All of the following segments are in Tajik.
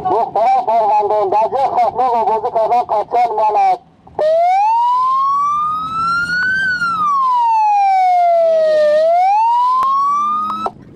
محترم فرماندهان در جای خواستناک آبازی کردن قاچان ماند.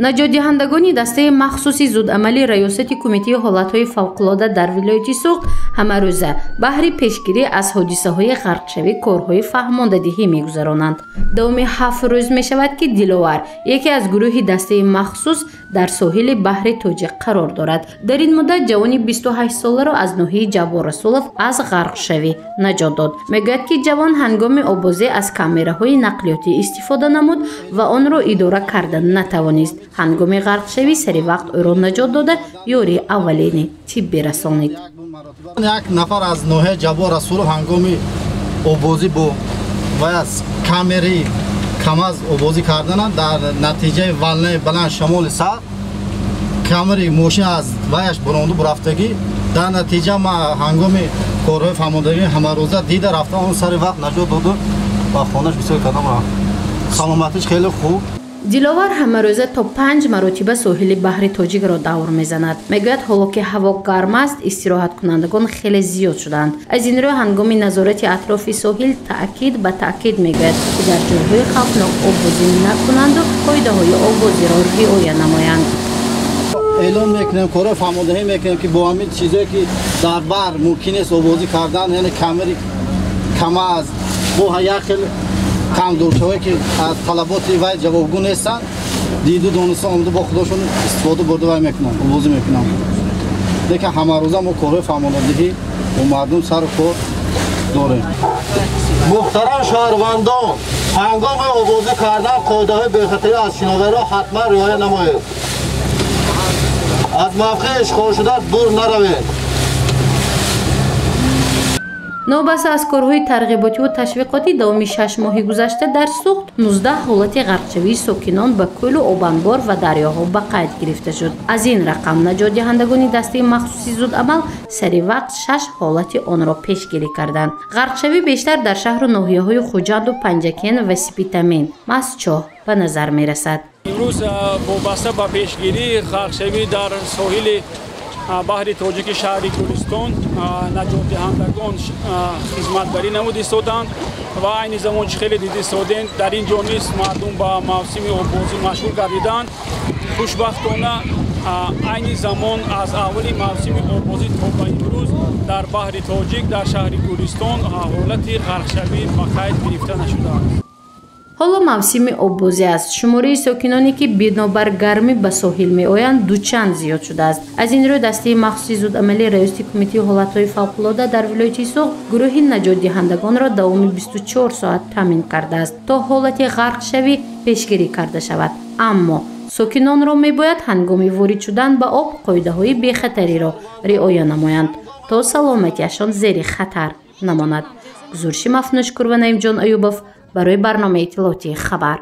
наҷотдиҳандагони дастаи махсуси зудамалӣ раёсати кумитаи ҳолатҳои фавқулодда дар вилояти Суғд ҳамарӯза баҳри пешгирӣ аз ҳодисаҳои ғарқшавӣ корҳои фаҳмондадиҳӣ мегузаронанд. давоми 7 рӯз мешавад ки Диловар яке аз гурӯҳи дастаи махсус дар соҳили баҳри Тоҷик қарор дорад. дар ин муддат ҷавони 28 соларо аз ноҳияи Ҷаббор Расулов аз ғарқшавӣ наҷот дод. мегӯяд ки ҷавон ҳангоми обозӣ аз камераҳои нақлиётӣ истифода намуд ва онро идора карда натавонист. ҳангоми ғарқшавӣ сари вақт ӯро наҷот дода ёрии аввалини тиббӣ расонид. як нафар аз ноҳияи Ҷаббор Расулов ҳангоми обозӣ бо вай аз камераи камаз обозӣ кардананд. дар натиҷаи валнаи баланд шамоли сар камераи мошин аз ваяш буронду бурафтагӣ дар натиҷа ма ҳангоми корҳои фаҳмондагӣ ҳамарӯза дида рафта он сари вақт наҷот доду ба хонаш бисёр кадом рафт. саломатиш хеле хуб. Диловар ҳамарӯза то 5 маротиба соҳили баҳри Тоҷикро давр мезанад. мегӯяд ҳоло ки ҳаво гарм аст, истироҳаткунандагон хеле зиёд шуданд. аз ин рӯ ҳангоми назорати атрофи соҳил таъкид ба таъкид мегӯяд ки дар ҷойҳои хавфнок обозӣ накунанду қоидаҳои обозиро риоя намоянд. эълон мекунем, корҳои фаҳмондаҳӣ мекунем ки бо ҳамин чизое ки дар баҳр мумкин нест обозӣ кардан, яъне камери камаз бо як хел камдорчавое ки аз талаботи вай ҷавобгӯ нестанд, диду дониста омада бо худошон истифода бурда вай мекунанд, обозӣ мекунанд. лекин ҳамарӯза мо корҳои фаҳмондадиҳӣ бо мардум сару кор дорем. муҳтарам шаҳрвандон, ҳангоми обозӣ кардан қоидаҳои бехатарӣ аз шиновариро ҳатман риоя намоед. аз мавқеи ишғол шуда дур наравед. новбаста аз корҳои тарғиботиву ташвиқотӣ давоми 6 моҳи гузашта дар Суғд 19 ҳолати ғарқшавии сокинон ба кӯлу обанбор ва дарёҳо ба қайд гирифта шуд. аз ин рақам наҷотдиҳандагони дастаи махсуси зудамал сари вақт 6 ҳолати онро пешгирӣ карданд. ғарқшавӣ бештар дар шаҳру ноҳияҳои Хуҷанду Панҷакен ва Сипитамин Мастчоҳ ба назар мерасад. имрӯз вобаста ба пешгирии ғарқшавӣ дар соҳили баҳри тоҷики шаҳри Гулистон наҷотдиҳандагон хизматгарӣ намуд истоданд ва айни замон чӣ хеле дид истодем дар ин ҷо низ мардум ба мавсими обозӣ машғул гардиданд. хушбахтона айни замон аз аввали мавсими обозӣ то ба имрӯз дар баҳри тоҷик дар шаҳри Гулистон ҳолати ғарқшавӣ ба қайд гирифта нашудааст. ҳоло мавсими обозӣ аст. шумораи сокиноне ки бинобар гармӣ ба соҳил меоянд дучанд зиёд шудааст. аз ин рӯ дастаи махсуси зудамалии раёсати кумитаи ҳолатҳои фавқулодда дар вилояти Суғд гурӯҳи наҷотдиҳандагонро давоми 24 соат таъмин кардааст то ҳолати ғарқшавӣ пешгирӣ карда шавад. аммо сокинонро мебояд ҳангоми ворид шудан ба об қоидаҳои бехатариро риоя намоянд то саломатиашон зери хатар намонад. гузориши Мафнӯшкур ва Наимҷон Аюбов барои барномаи иттилоотии Хабар.